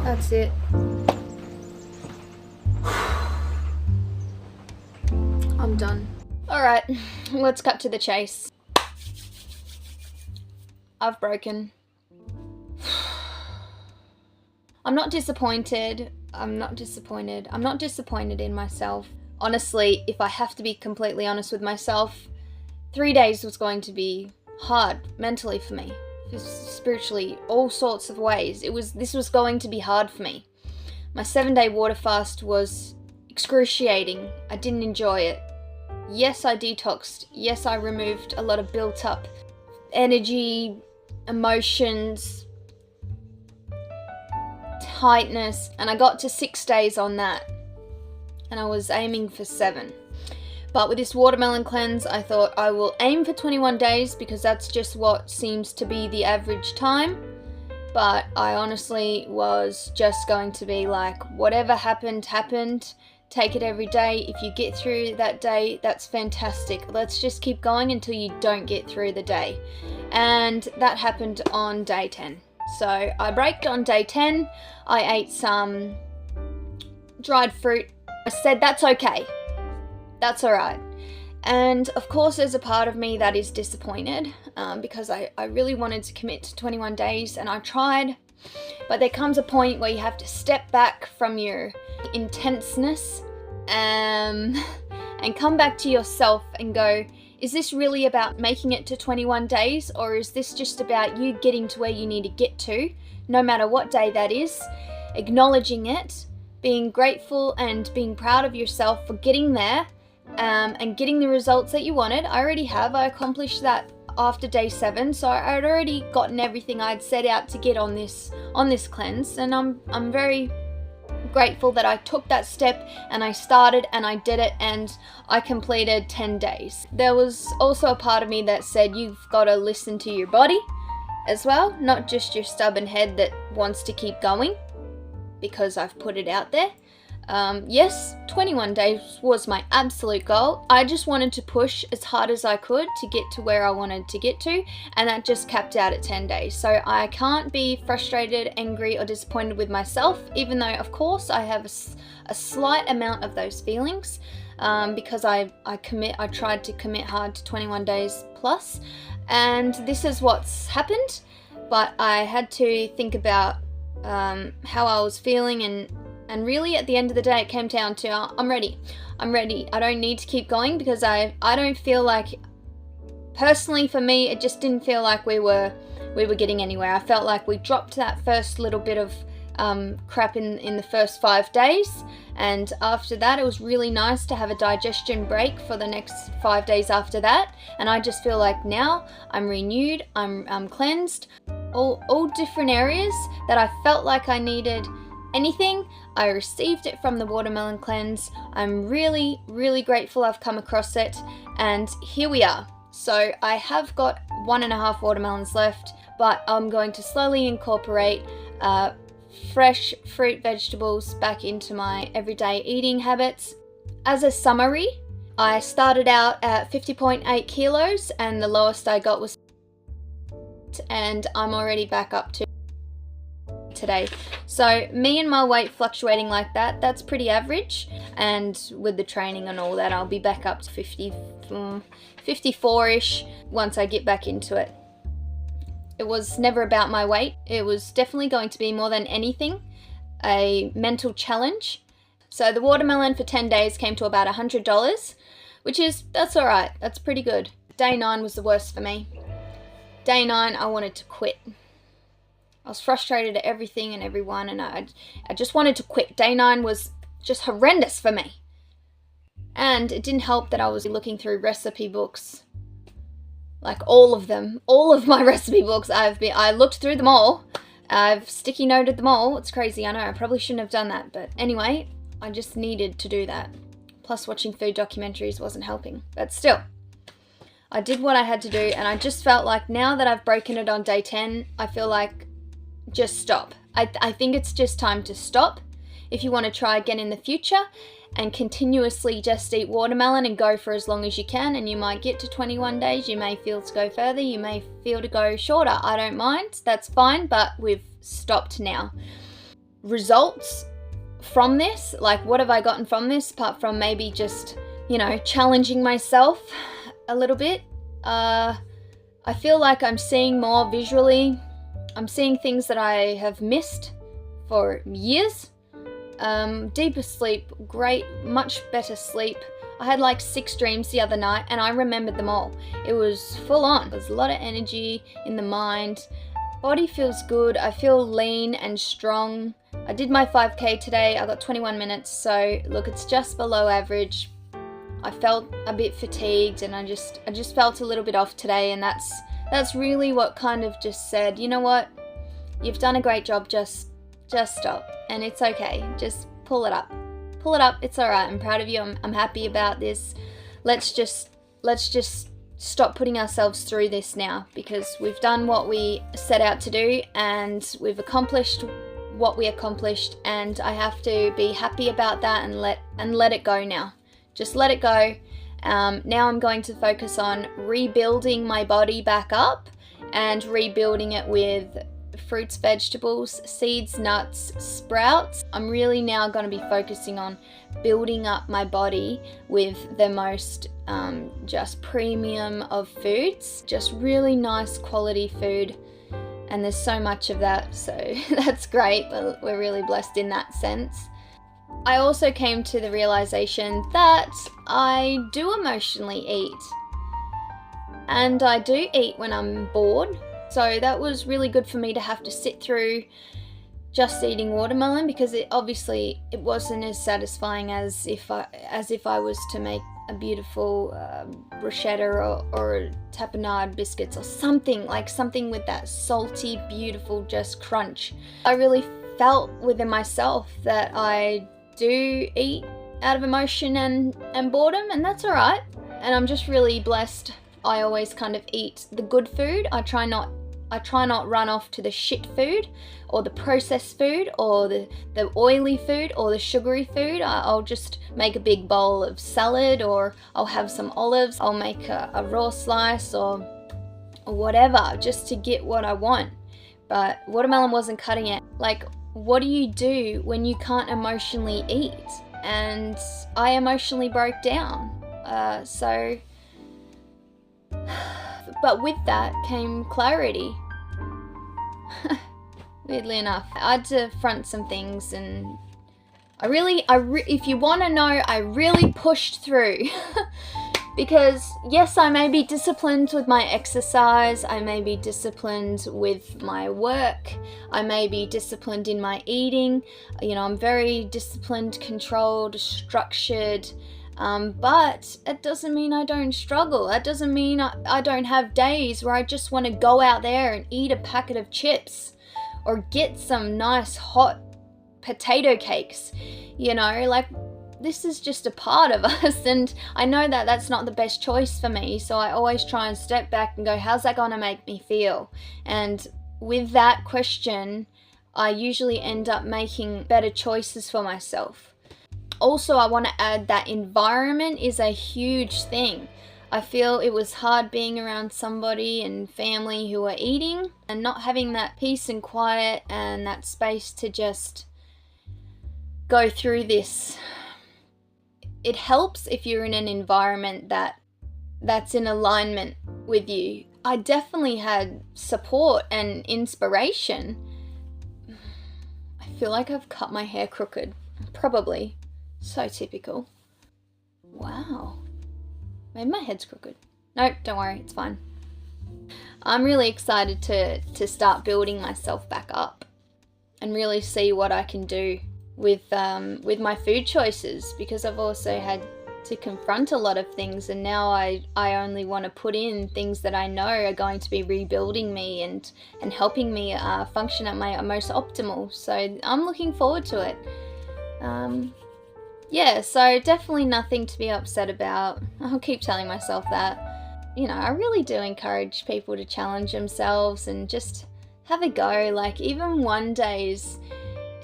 That's it. I'm done. Alright, let's cut to the chase. I've broken. I'm not disappointed. I'm not disappointed in myself. Honestly, if I have to be completely honest with myself, 3 days was going to be hard mentally for me. Spiritually, all sorts of ways. This was going to be hard for me. My 7-day water fast was excruciating. I didn't enjoy it. Yes, I detoxed. Yes, I removed a lot of built up energy, emotions, tightness, and I got to 6 days on that. And I was aiming for 7. But with this watermelon cleanse, I thought I will aim for 21 days because that's just what seems to be the average time. But I honestly was just going to be like, whatever happened, happened. Take it every day. If you get through that day, that's fantastic. Let's just keep going until you don't get through the day. And that happened on day 10. So I braked on day 10. I ate some dried fruit. I said, that's okay. That's alright. And of course there's a part of me that is disappointed because I really wanted to commit to 21 days and I tried, but there comes a point where you have to step back from your intenseness and come back to yourself and go, is this really about making it to 21 days or is this just about you getting to where you need to get to, no matter what day that is, acknowledging it, being grateful and being proud of yourself for getting there and getting the results that you wanted. I already have. I accomplished that after day 7, so I'd already gotten everything I'd set out to get on this cleanse, and I'm very grateful that I took that step and I started and I did it and I completed 10 days. There was also a part of me that said you've got to listen to your body as well, not just your stubborn head that wants to keep going because I've put it out there. Yes, 21 days was my absolute goal. I just wanted to push as hard as I could to get to where I wanted to get to, and that just capped out at 10 days. So I can't be frustrated, angry, or disappointed with myself, even though, of course, I have a slight amount of those feelings because I tried to commit hard to 21 days plus, and this is what's happened. But I had to think about how I was feeling, and really at the end of the day it came down to I'm ready. I don't need to keep going because I don't feel like, personally for me, it just didn't feel like we were getting anywhere. I felt like we dropped that first little bit of crap in the first 5 days, and after that it was really nice to have a digestion break for the next 5 days after that, and I just feel like now I'm renewed, I'm cleansed, all different areas that I felt like I needed anything. I received it from the watermelon cleanse. I'm really, really grateful I've come across it, and here we are. So I have got 1.5 watermelons left, but I'm going to slowly incorporate fresh fruit, vegetables back into my everyday eating habits. As a summary, I started out at 50.8 kilos and the lowest I got was, and I'm already back up to today. So me and my weight fluctuating like that, that's pretty average, and with the training and all that I'll be back up to 54ish once I get back into it. It was never about my weight. It was definitely going to be, more than anything, a mental challenge. So the watermelon for 10 days came to about $100, that's alright, that's pretty good. Day 9 was the worst for me. Day 9 I wanted to quit. I was frustrated at everything and everyone, and I just wanted to quit. Day 9 was just horrendous for me. And it didn't help that I was looking through recipe books. Like all of them. All of my recipe books, I looked through them all. I've sticky noted them all. It's crazy, I know. I probably shouldn't have done that. But anyway, I just needed to do that. Plus watching food documentaries wasn't helping. But still, I did what I had to do, and I just felt like now that I've broken it on day 10, I feel like just stop. I think it's just time to stop. If you want to try again in the future and continuously just eat watermelon and go for as long as you can, and you might get to 21 days, you may feel to go further, you may feel to go shorter. I don't mind, that's fine, but we've stopped now. results from this. Like, what have I gotten from this apart from maybe just, you know, challenging myself a little bit? I feel like I'm seeing more visually. I'm seeing things that I have missed for years. Deeper sleep, great, much better sleep. I had like 6 dreams the other night and I remembered them all. It was full on. There's a lot of energy in the mind. Body feels good. I feel lean and strong. I did my 5K today. I got 21 minutes. So look, it's just below average. I felt a bit fatigued and I just felt a little bit off today, and that's really what kind of just said, you know what? You've done a great job. Just stop. And it's okay. Just pull it up. Pull it up. It's all right. I'm proud of you. I'm happy about this. Let's just stop putting ourselves through this now, because we've done what we set out to do and we've accomplished what we accomplished, and I have to be happy about that and let it go now. Just let it go. Now I'm going to focus on rebuilding my body back up and rebuilding it with fruits, vegetables, seeds, nuts, sprouts. I'm really now going to be focusing on building up my body with the most just premium of foods, just really nice quality food. And there's so much of that, so that's great. We're really blessed in that sense. I also came to the realization that I do emotionally eat. And I do eat when I'm bored. So that was really good for me to have to sit through just eating watermelon, because it wasn't as satisfying as if I was to make a beautiful bruschetta or tapenade biscuits or something with that salty, beautiful just crunch. I really felt within myself that I do eat out of emotion and boredom, and that's all right. And I'm just really blessed. I always kind of eat the good food. I try not run off to the shit food or the processed food or the oily food or the sugary food. I'll just make a big bowl of salad, or I'll have some olives. I'll make a raw slice or whatever, just to get what I want. But watermelon wasn't cutting it. Like, what do you do when you can't emotionally eat? And I emotionally broke down. But with that came clarity. Weirdly enough, I had to front some things, and if you want to know, I really pushed through. Because yes, I may be disciplined with my exercise, I may be disciplined with my work, I may be disciplined in my eating. You know, I'm very disciplined, controlled, structured. But it doesn't mean I don't struggle. That doesn't mean I don't have days where I just want to go out there and eat a packet of chips or get some nice hot potato cakes. You know, like, this is just a part of us, and I know that that's not the best choice for me, so I always try and step back and go, how's that going to make me feel? And with that question, I usually end up making better choices for myself. Also, I want to add that environment is a huge thing. I feel it was hard being around somebody and family who are eating and not having that peace and quiet and that space to just go through this. It helps if you're in an environment that's in alignment with you. I definitely had support and inspiration. I feel like I've cut my hair crooked. Probably. So typical. Wow. Maybe my head's crooked. No, don't worry, it's fine. I'm really excited to start building myself back up and really see what I can do with my food choices, because I've also had to confront a lot of things, and now I only want to put in things that I know are going to be rebuilding me and helping me function at my most optimal. So I'm looking forward to it. Yeah, so definitely nothing to be upset about. I'll keep telling myself that. You know, I really do encourage people to challenge themselves and just have a go. Like, even one days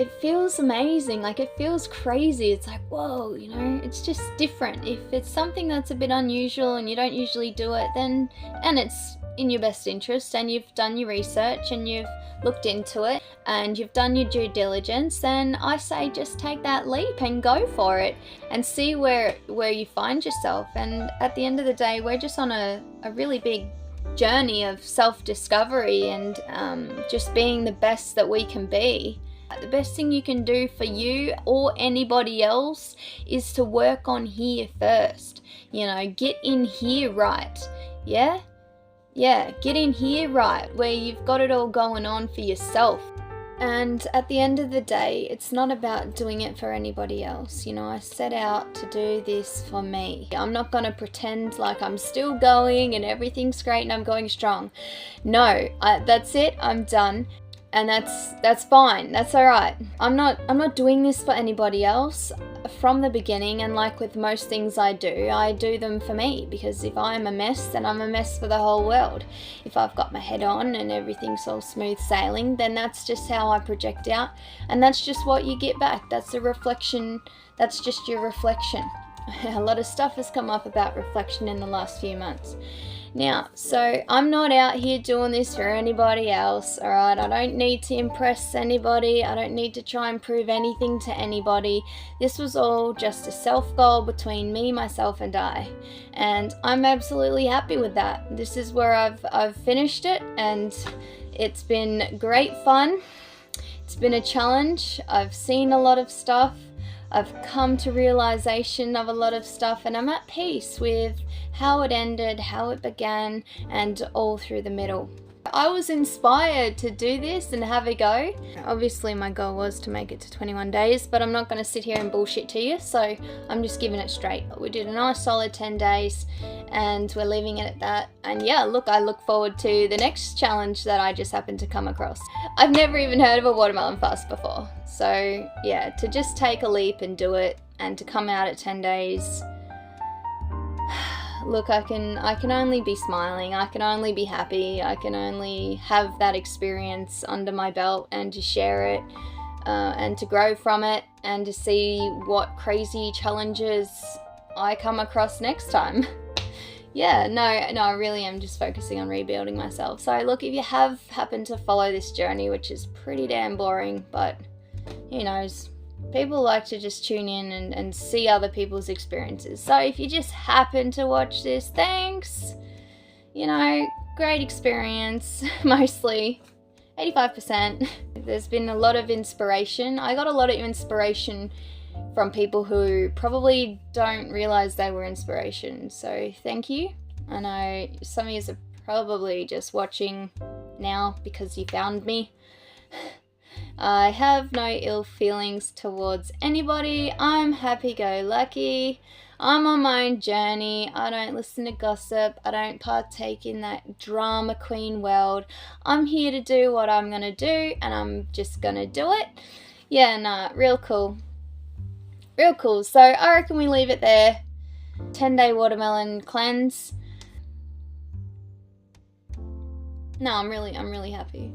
it feels amazing. Like, it feels crazy. It's like, whoa, you know, it's just different. If it's something that's a bit unusual and you don't usually do it, then, and it's in your best interest and you've done your research and you've looked into it and you've done your due diligence, then I say just take that leap and go for it and see where you find yourself. And at the end of the day, we're just on a really big journey of self-discovery and just being the best that we can be. The best thing you can do for you or anybody else is to work on here first. You know, get in here right. Yeah, get in here right, where you've got it all going on for yourself. And at the end of the day, it's not about doing it for anybody else. You know, I set out to do this for me. I'm not going to pretend like I'm still going and everything's great and I'm going strong. No, that's it. I'm done. And that's fine. That's all right. I'm not doing this for anybody else from the beginning. And like with most things I do them for me, because if I'm a mess, then I'm a mess for the whole world. If I've got my head on and everything's all smooth sailing, then that's just how I project out, and that's just what you get back. That's a reflection. That's just your reflection. A lot of stuff has come up about reflection in the last few months. Now, so I'm not out here doing this for anybody else, alright? I don't need to impress anybody. I don't need to try and prove anything to anybody. This was all just a self-goal between me, myself, and I. And I'm absolutely happy with that. This is where I've finished it, and it's been great fun. It's been a challenge. I've seen a lot of stuff. I've come to realization of a lot of stuff, and I'm at peace with how it ended, how it began, and all through the middle. I was inspired to do this and have a go. Obviously my goal was to make it to 21 days, but I'm not going to sit here and bullshit to you, so I'm just giving it straight. We did a nice solid 10 days and we're leaving it at that. And yeah, look, I look forward to the next challenge that I just happened to come across. I've never even heard of a watermelon fast before. So yeah, to just take a leap and do it, and to come out at 10 days, look, I can only be smiling. I can only be happy. I can only have that experience under my belt and to share it and to grow from it and to see what crazy challenges I come across next time. Yeah, no, I really am just focusing on rebuilding myself. So look, if you have happened to follow this journey, which is pretty damn boring, but who knows? People like to just tune in and see other people's experiences. So if you just happen to watch this, thanks. You know, great experience, mostly. 85%. There's been a lot of inspiration. I got a lot of inspiration from people who probably don't realize they were inspiration. So thank you. I know some of you are probably just watching now because you found me. I have no ill feelings towards anybody. I'm happy-go-lucky. I'm on my own journey. I don't listen to gossip. I don't partake in that drama queen world. I'm here to do what I'm going to do, and I'm just going to do it. Yeah, nah, real cool. Real cool. So I reckon we leave it there. 10-day watermelon cleanse. No, I'm really happy.